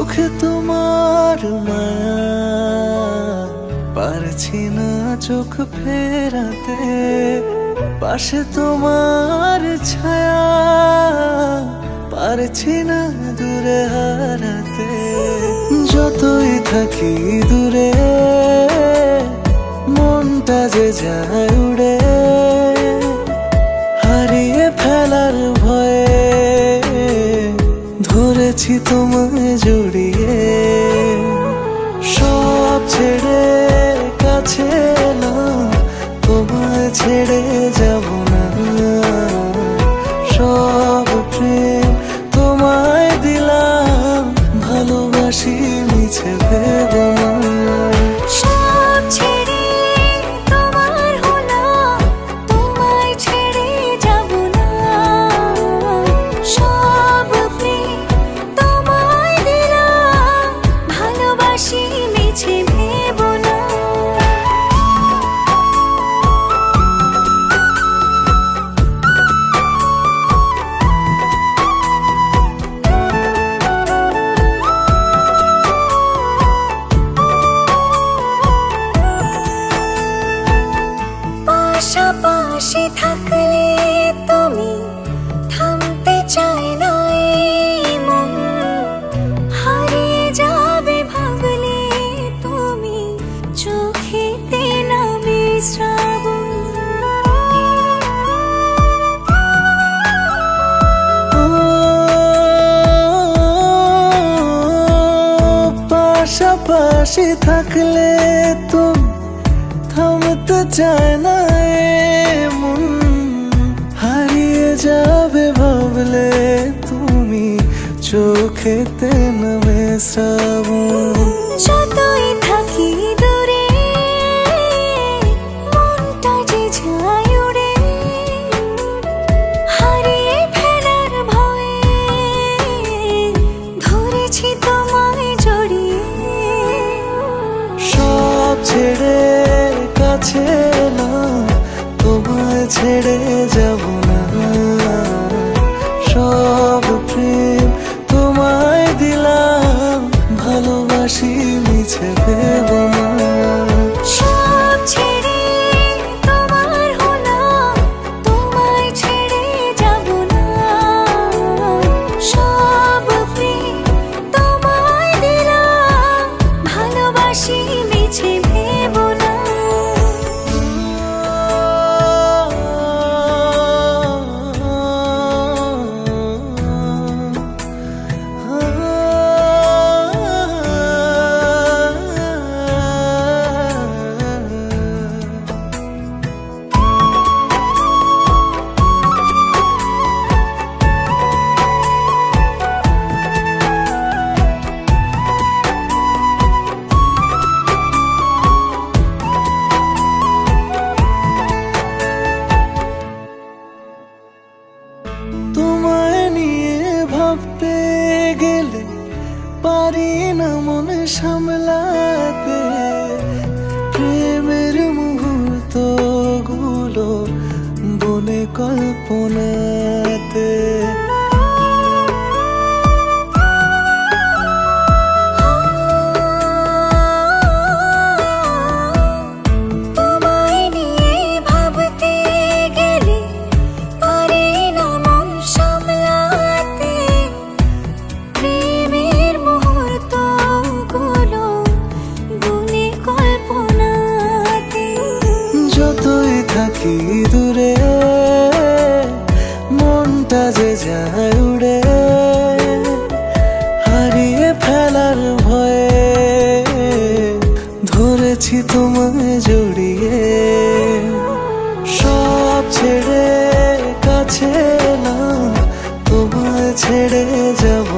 চোখে তোমার মায়া, পারছি না চোখ ফেরাতে। পাশে তোমার ছায়া, পারছি না দূরে হারাতে। যতই থাকি দূরে, মনটা যে যায় উড়ে, হারিয়ে ফেলার ভয়ে ধরেছি তোমায় জড়িয়ে। সব ছেড়ে কাছে এলাম, তোমায় ছেড়ে যাব না। সব প্রেম তোমায় দিলাম, ভালোবাসি মিছে ভেবো না। সব ছেড়ে তোমার হলাম, তোমায় ছেড়ে যাব না। সব প্রেম তোমায় দিলাম, ভালোবাসি মিছে ভেবো না। পাশাপাশি থাকলে তুমি থামতে চায় না এই মন। হারিয়ে যাবে ভাবলে তুমি, চোখেতে নামে শ্রাবণ। পাশাপাশি থাকলে তুমি থামতে চায় না মন। হারিয়ে যাবে ভাবলে তুমি, চোখেতে নামে শ্রাবণ। যতই থাকি দূরে, মনটা যে যায় উড়ে, হারিয়ে ফেলার ভয়ে ধরেছি তোমায় জড়িয়ে। সব ছেড়ে কাছে এলাম, তোমায় ছেড়ে যাব না। সব প্রেম তোমায় দিলাম, ভালোবাসি মিছে ভেবো না। সব ছেড়ে তোমার হলাম, তোমায় ছেড়ে যাব না। সব প্রেম তোমায় দিলাম, ভালোবাসি মিছে ভেবো না। তোমায় নিয়ে ভাবতে গেলে পারি না মনে সামলাতে। প্রেমের মুহূর্ত গুলো বনে কল্পনাতে। তোমায় নিয়ে ভাবতে গেলে পারি না মন সামলাতে। প্রেমের মুহূর্তগুলো গুনে কল্পনাতে। যতই থাকি দূরে, মনটা যে যায় উড়ে, হারিয়ে ফেলার ভয়ে ধরেছি তোমায় জড়িয়ে। সব ছেড়ে কাছে এলাম, তোমায় ছেড়ে যাব